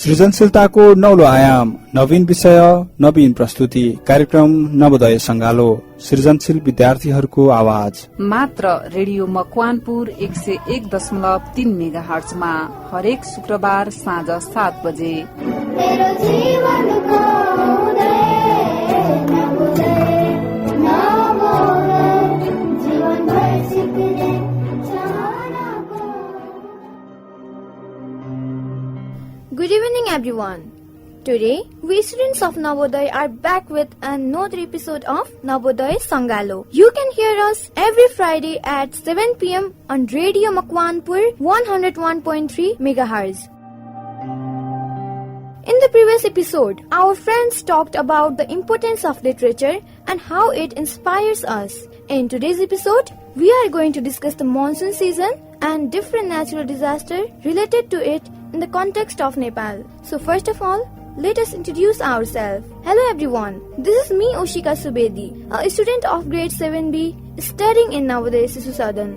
सृजनशीलताको नौलो आयाम, नवीन विषय, नवीन प्रस्तुति, कार्यक्रम नवोदय संगालो, सृजनशील विद्यार्थीहरूको आवाज। मात्र रेडियो मकवानपुर 101.3 मेगाहर्ट्जमा हरेक शुक्रबार साँझ 7 बजे। Good evening everyone. Today, we students of Navodaya are back with another episode of Navodaya Sangalo. You can hear us every Friday at 7 p.m. on Radio Makwanpur 101.3 MHz. In the previous episode, our friends talked about the importance of literature and how it inspires us. In today's episode, we are going to discuss the monsoon season and different natural disasters related to it in the context of Nepal. So first of all, let us introduce ourselves. Hello everyone, this is me Oshika Subedi, a student of grade 7B studying in Navodaya Sisu Sadan.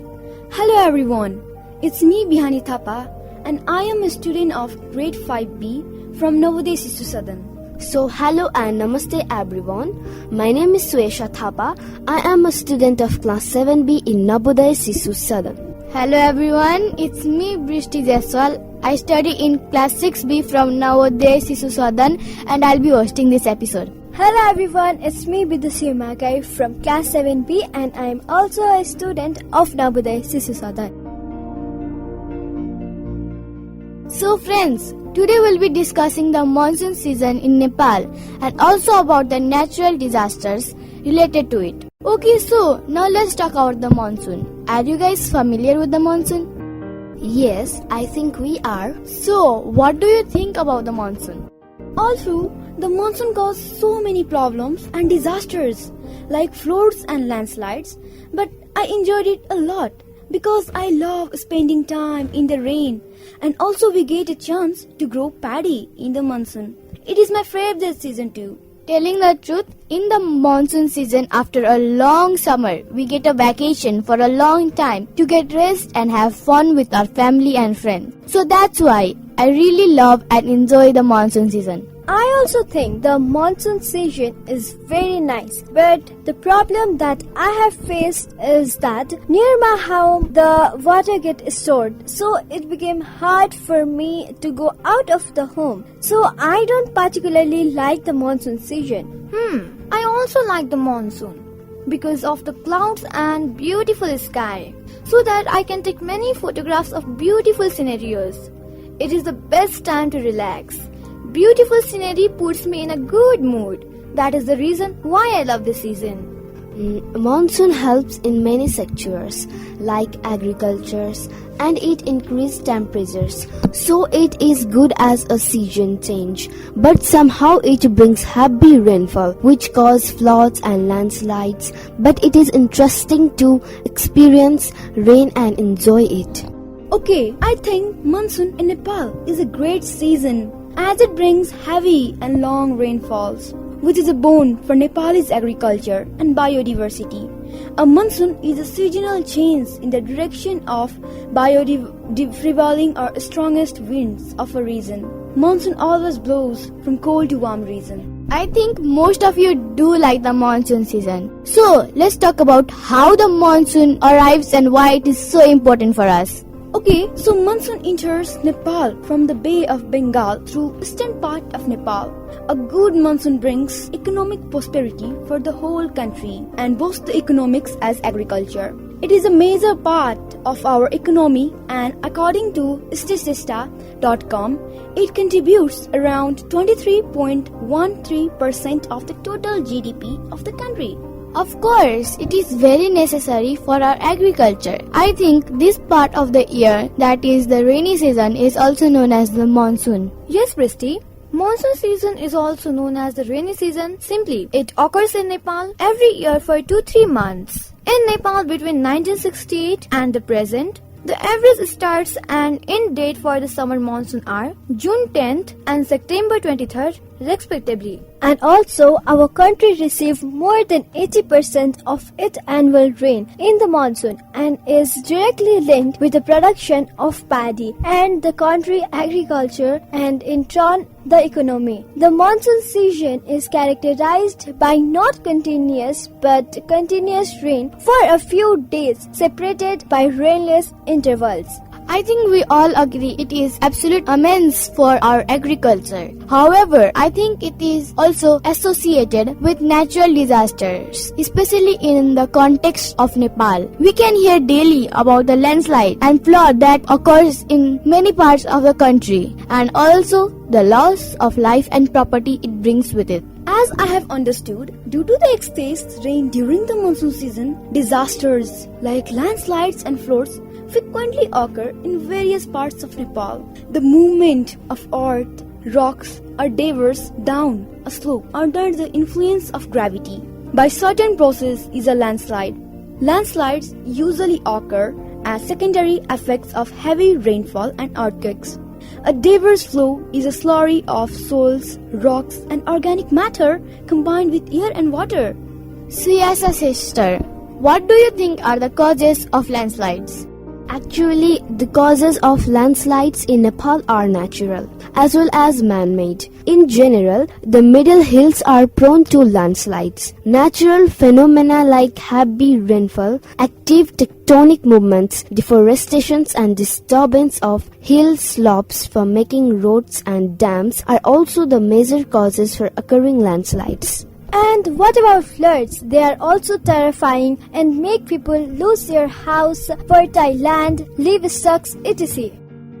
Hello everyone, it's me Bihani Thapa and I am a student of grade 5B from Navodaya Sisu Sadan. So hello and namaste everyone. My name is Suesha Thapa. I am a student of class 7B in Navodaya Sisu Sadan. Hello everyone, it's me Brishti Jaiswal. I study in class 6B from Navodaya Sisu Sadan and I'll be hosting this episode. Hello everyone, it's me Bidusir Makai from class 7B and I am also a student of Navodaya Sisu Sadan. So friends, today we'll be discussing the monsoon season in Nepal and also about the natural disasters related to it. Okay, so now let's talk about the monsoon. Are you guys familiar with the monsoon? Yes, I think we are. So, what do you think about the monsoon? Also, the monsoon caused so many problems and disasters like floods and landslides, but I enjoyed it a lot because I love spending time in the rain and also we get a chance to grow paddy in the monsoon. It is my favorite season too. Telling the truth, in the monsoon season after a long summer, we get a vacation for a long time to get rest and have fun with our family and friends. So that's why I really love and enjoy the monsoon season. I also think the monsoon season is very nice, but the problem that I have faced is that near my home the water gets stored, so it became hard for me to go out of the home. So I don't particularly like the monsoon season. I also like the monsoon because of the clouds and beautiful sky, so that I can take many photographs of beautiful scenarios. It is the best time to relax. Beautiful scenery puts me in a good mood. That is the reason why I love this season. Monsoon helps in many sectors like agriculture and it increases temperatures. So it is good as a season change. But somehow it brings heavy rainfall which cause floods and landslides. But it is interesting to experience rain and enjoy it. Okay, I think monsoon in Nepal is a great season as it brings heavy and long rainfalls, which is a boon for Nepal's agriculture and biodiversity. A monsoon is a seasonal change in the direction of prevailing or strongest winds of a region. Monsoon always blows from cold to warm region. I think most of you do like the monsoon season. So, let's talk about how the monsoon arrives and why it is so important for us. Okay, so monsoon enters Nepal from the Bay of Bengal through eastern part of Nepal. A good monsoon brings economic prosperity for the whole country and boosts the economics as agriculture. It is a major part of our economy and according to statista.com, it contributes around 23.13% of the total GDP of the country. Of course, it is very necessary for our agriculture. I think this part of the year, that is the rainy season, is also known as the monsoon. Yes, Bristi. Monsoon season is also known as the rainy season. Simply, it occurs in Nepal every year for 2-3 months. In Nepal between 1968 and the present, the average starts and end date for the summer monsoon are June 10th and September 23rd respectively. And also, our country receives more than 80% of its annual rain in the monsoon and is directly linked with the production of paddy and the country agriculture and in turn the economy. The monsoon season is characterized by not continuous but continuous rain for a few days separated by rainless intervals. I think we all agree it is absolute immense for our agriculture. However, I think it is also associated with natural disasters, especially in the context of Nepal. We can hear daily about the landslide and flood that occurs in many parts of the country, and also the loss of life and property it brings with it. As I have understood, due to the excess rain during the monsoon season, disasters like landslides and floods frequently occur in various parts of Nepal. The movement of earth, rocks, or debris down a slope under the influence of gravity by certain process is a landslide. Landslides usually occur as secondary effects of heavy rainfall and earthquakes. A debris flow is a slurry of soils, rocks, and organic matter combined with air and water. Suyasa sister, what do you think are the causes of landslides? Actually, the causes of landslides in Nepal are natural as well as man-made. In general, the middle hills are prone to landslides. Natural phenomena like heavy rainfall, active tectonic movements, deforestation and disturbance of hill slopes for making roads and dams are also the major causes for occurring landslides. And what about floods? They are also terrifying and make people lose their house, fertile land, livestock, etc.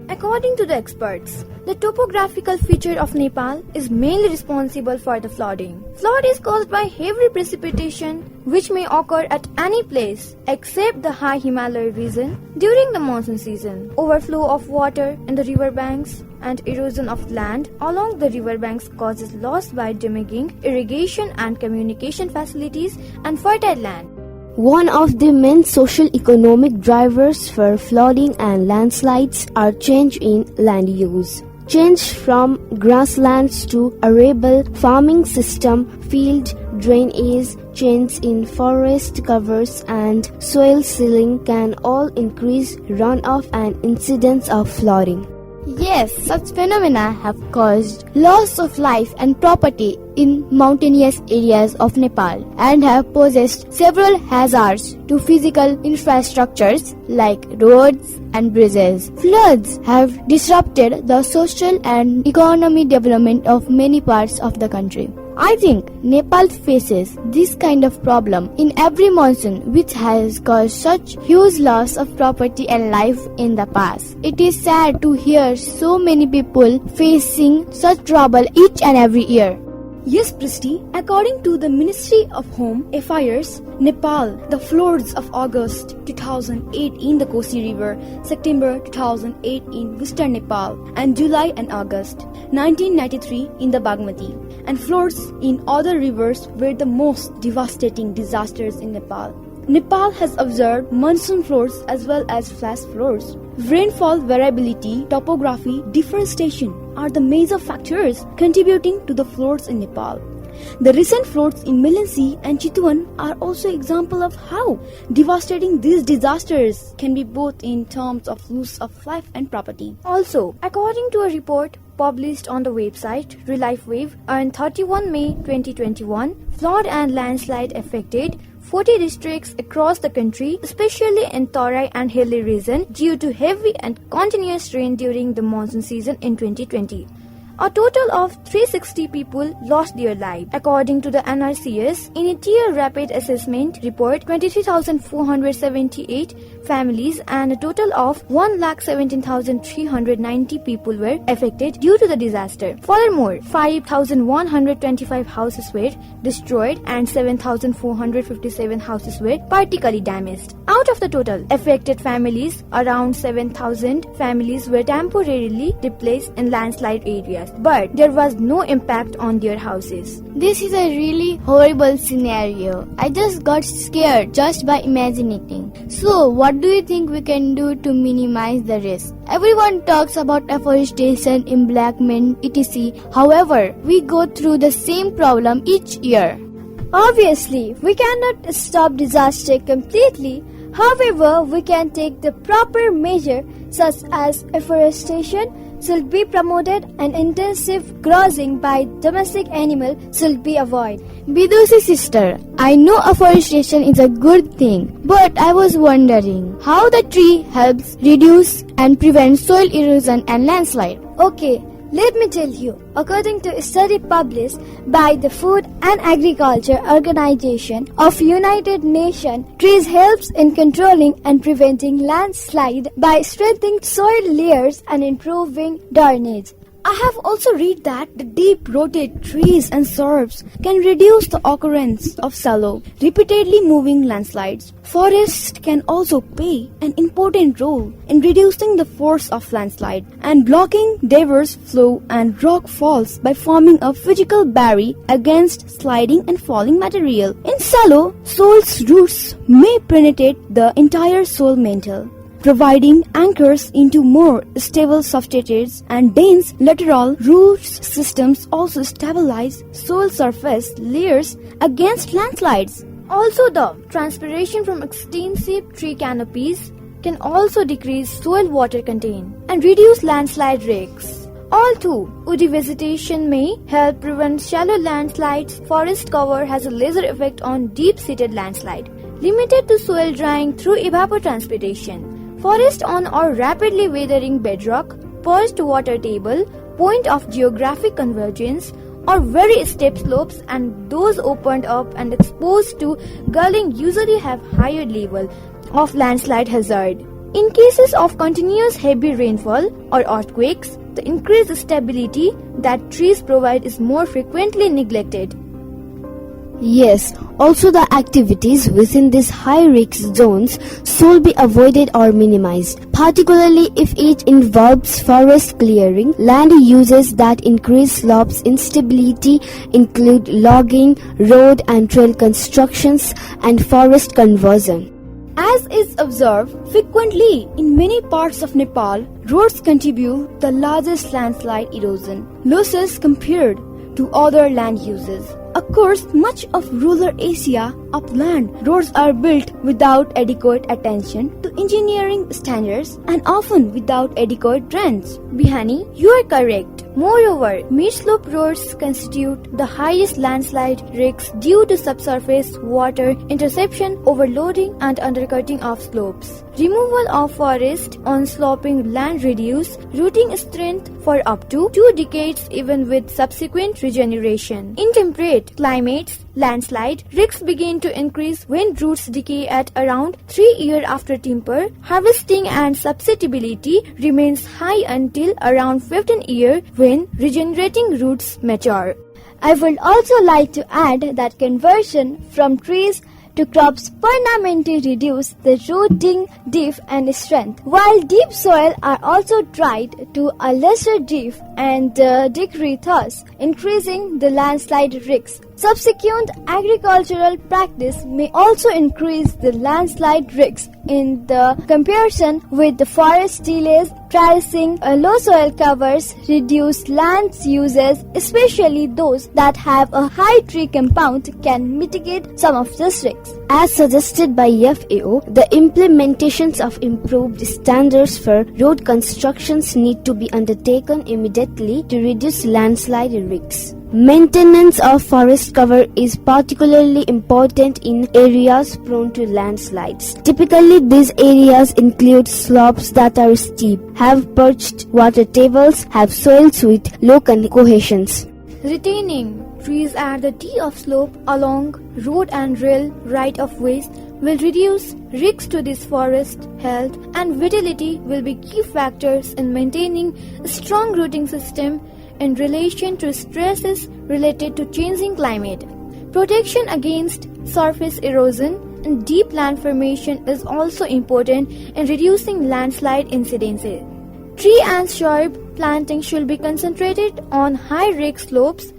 According to the experts, the topographical feature of Nepal is mainly responsible for the flooding. Flood is caused by heavy precipitation which may occur at any place except the high Himalaya region during the monsoon season. Overflow of water in the river banks and erosion of land along the river banks causes loss by damaging irrigation and communication facilities and fertile land. One of the main social-economic drivers for flooding and landslides are change in land use. Change from grasslands to arable farming system, field drainage, change in forest covers and soil sealing can all increase runoff and incidence of flooding. Yes, such phenomena have caused loss of life and property in mountainous areas of Nepal and have posed several hazards to physical infrastructures like roads and bridges. Floods have disrupted the social and economic development of many parts of the country. I think Nepal faces this kind of problem in every monsoon, which has caused such huge loss of property and life in the past. It is sad to hear so many people facing such trouble each and every year. Yes, Prishti, according to the Ministry of Home Affairs, Nepal, the floods of August 2008 in the Kosi River, September 2008 in western Nepal, and July and August 1993 in the Bagmati, and floods in other rivers were the most devastating disasters in Nepal. Nepal has observed monsoon floods as well as flash floods. Rainfall variability, topography, deforestation are the major factors contributing to the floods in Nepal. The recent floods in Melansi and Chitwan are also example of how devastating these disasters can be both in terms of loss of life and property. Also, according to a report published on the website ReliefWave on 31 May 2021, flood and landslide affected 40 districts across the country, especially in Tarai and hilly region due to heavy and continuous rain during the monsoon season in 2020. A total of 360 people lost their lives. According to the NRCS, in a tier rapid assessment report, 23,478 families and a total of 1,17,390 people were affected due to the disaster. Furthermore, 5,125 houses were destroyed and 7,457 houses were partially damaged. Out of the total affected families, around 7,000 families were temporarily displaced in landslide areas, but there was no impact on their houses. This is a really horrible scenario. I just got scared just by imagining it. So, what what do you think we can do to minimize the risk? Everyone talks about afforestation, embankment, etc. However, we go through the same problem each year. Obviously, we cannot stop disaster completely. However, we can take the proper measure such as afforestation should be promoted and intensive grazing by domestic animals should be avoided. Bidusi sister, I know afforestation is a good thing, but I was wondering how the tree helps reduce and prevent soil erosion and landslide. Okay, let me tell you. According to a study published by the Food and Agriculture Organization of United Nations, trees helps in controlling and preventing landslide by strengthening soil layers and improving drainage. I have also read that the deep-rooted trees and shrubs can reduce the occurrence of shallow, repeatedly moving landslides. Forests can also play an important role in reducing the force of landslide and blocking diverse flow and rock falls by forming a physical barrier against sliding and falling material. In shallow, soil's roots may penetrate the entire soil mantle, providing anchors into more stable substrates, and dense lateral root systems also stabilize soil surface layers against landslides. Also, the transpiration from extensive tree canopies can also decrease soil water content and reduce landslide risks. Although woody vegetation may help prevent shallow landslides, forest cover has a lesser effect on deep-seated landslide, limited to soil drying through evapotranspiration. Forest on or rapidly weathering bedrock, perched water table, point of geographic convergence, or very steep slopes, and those opened up and exposed to gulling usually have higher level of landslide hazard. In cases of continuous heavy rainfall or earthquakes, the increased stability that trees provide is more frequently neglected. Yes, also the activities within these high-risk zones should be avoided or minimized, particularly if it involves forest clearing. Land uses that increase slopes instability include logging, road and trail constructions, and forest conversion. As is observed frequently in many parts of Nepal, roads contribute the largest landslide erosion losses compared to other land uses. Of course, much of rural Asia upland roads are built without adequate attention to engineering standards and often without adequate drains. Bihani, you are correct. Moreover, mid-slope roads constitute the highest landslide risks due to subsurface water interception, overloading, and undercutting of slopes. Removal of forest on sloping land reduce rooting strength for up to 2 decades even with subsequent regeneration. In temperate climates, landslide risks begin to increase when roots decay at around 3 years after timber harvesting, and susceptibility remains high until around 15 years when regenerating roots mature. I would also like to add that conversion from trees to crops permanently reduce the rooting depth and strength, while deep soil are also tried to a lesser depth and degree, thus increasing the landslide risks. Subsequent agricultural practice may also increase the landslide risks in the comparison with the forest delays. Terracing low soil covers reduce land uses, especially those that have a high tree compound, can mitigate some of these risks. As suggested by FAO, the implementations of improved standards for road constructions need to be undertaken immediately to reduce landslide risks. Maintenance of forest cover is particularly important in areas prone to landslides. Typically, these areas include slopes that are steep, have perched water tables, have soils with low cohesions. Retaining trees at the T of slope along road and rail right-of-ways will reduce risks to this forest. Health and vitality will be key factors in maintaining a strong rooting system in relation to stresses related to changing climate. Protection against surface erosion and deep land formation is also important in reducing landslide incidences. Tree and shrub planting should be concentrated on high-risk slopes.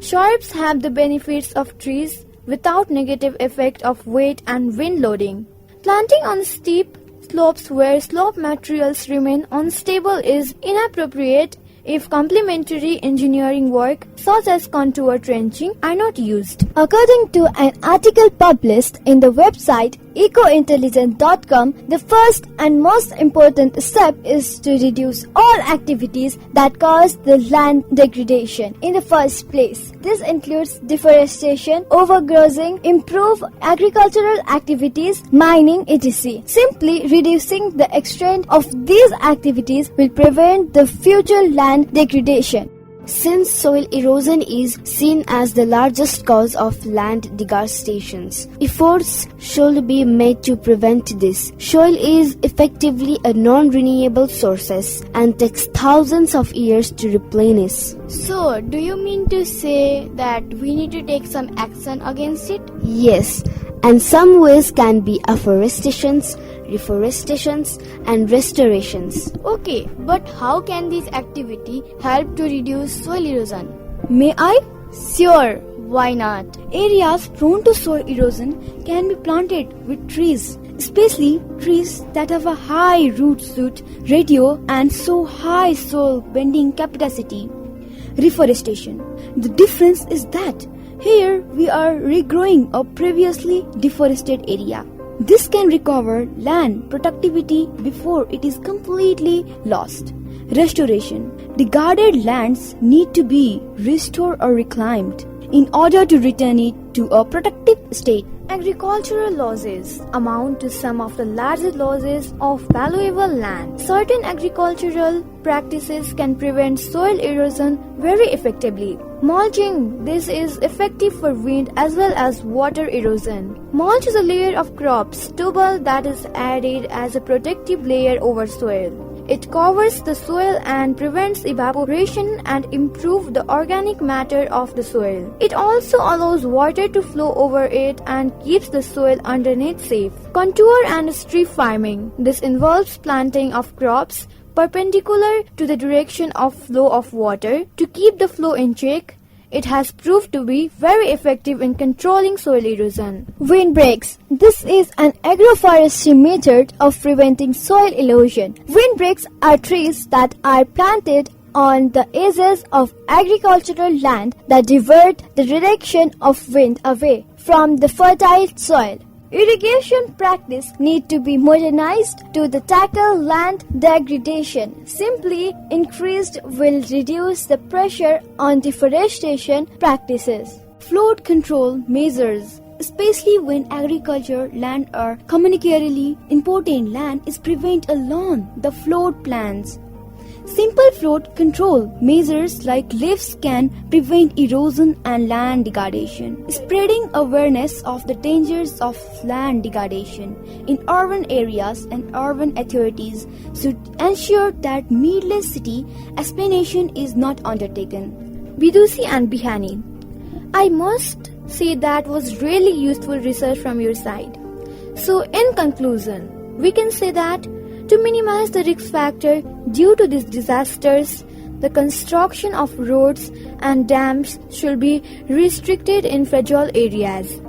Shrubs have the benefits of trees without negative effect of weight and wind loading. Planting on steep slopes where slope materials remain unstable is inappropriate if complementary engineering work such as contour trenching are not used. According to an article published in the website ecointelligence.com, the first and most important step is to reduce all activities that cause the land degradation in the first place. This includes deforestation, overgrazing, improve agricultural activities, mining, etc. Simply reducing the extent of these activities will prevent the future land degradation. Since soil erosion is seen as the largest cause of land degradations, efforts should be made to prevent this. Soil is effectively a non-renewable source and takes thousands of years to replenish. So, do you mean to say that we need to take some action against it? Yes, and some ways can be afforestations, reforestations, and restorations. Okay, but how can this activity help to reduce soil erosion? May I? Sure, why not? Areas prone to soil erosion can be planted with trees, especially trees that have a high root shoot ratio and so high soil bending capacity. Reforestation. The difference is that here we are regrowing a previously deforested area. This can recover land productivity before it is completely lost. Restoration. Degraded lands need to be restored or reclaimed in order to return it to a productive state. Agricultural losses amount to some of the largest losses of valuable land. Certain agricultural practices can prevent soil erosion very effectively. Mulching. This is effective for wind as well as water erosion. Mulch is a layer of crop stubble that is added as a protective layer over soil. It covers the soil and prevents evaporation and improves the organic matter of the soil. It also allows water to flow over it and keeps the soil underneath safe. Contour and strip farming. This involves planting of crops perpendicular to the direction of flow of water to keep the flow in check. It has proved to be very effective in controlling soil erosion. Windbreaks. This is an agroforestry method of preventing soil erosion. Windbreaks are trees that are planted on the edges of agricultural land that divert the direction of wind away from the fertile soil. Irrigation practice need to be modernized to tackle land degradation. Simply increased will reduce the pressure on deforestation practices. Flood control measures, especially when agriculture land or communicatorily important land, is prevent along the flood plans. Simple flood control measures like lifts can prevent erosion and land degradation. Spreading awareness of the dangers of land degradation in urban areas and urban authorities should ensure that needless city explanation is not undertaken. Bidusi and Bihani. I must say that was really useful research from your side. So in conclusion, we can say that to minimize the risk factor due to these disasters, the construction of roads and dams should be restricted in fragile areas.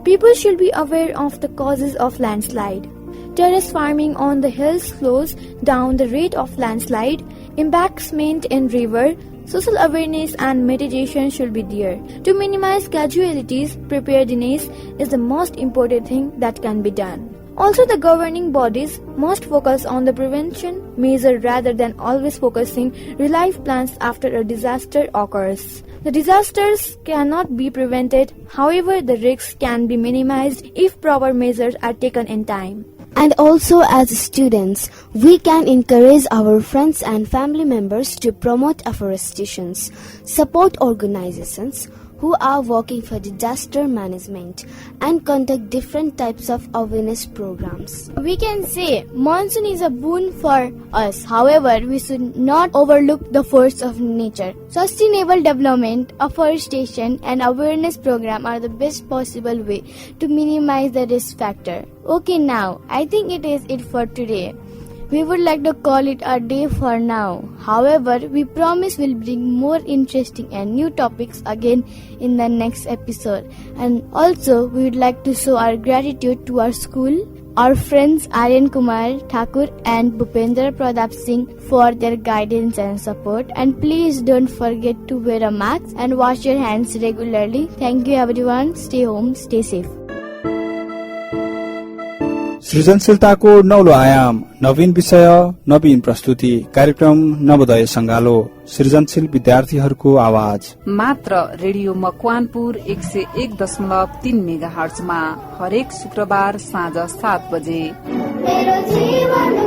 People should be aware of the causes of landslide. Terrace farming on the hills slows down the rate of landslide. Embankment in river, social awareness and mitigation should be there. To minimize casualties, preparedness is the most important thing that can be done. Also, the governing bodies must focus on the prevention measure rather than always focusing relief plans after a disaster occurs. The disasters cannot be prevented, however, the risks can be minimized if proper measures are taken in time. And also as students, we can encourage our friends and family members to promote afforestations, support organizations who are working for disaster management, and conduct different types of awareness programs. We can say monsoon is a boon for us. However, we should not overlook the force of nature. Sustainable development, afforestation, and awareness program are the best possible way to minimize the risk factor. Okay, now I think it is it for today. We would like to call it a day for now. However, we promise we'll bring more interesting and new topics again in the next episode. And also, we would like to show our gratitude to our school, our friends Aryan Kumar Thakur and Bhupendra Pradap Singh for their guidance and support. And please don't forget to wear a mask and wash your hands regularly. Thank you everyone. Stay home, stay safe. सृजनशीलताको नौलो आयाम, नवीन विषय, नवीन प्रस्तुति, कार्यक्रम नवोदय संगालो, सृजनशील विद्यार्थीहरूको आवाज। मात्र radio Makwanpur 101.3 मेगाहर्ट्जमा हरेक शुक्रबार साँझ 7 बजे। मेरो जीवन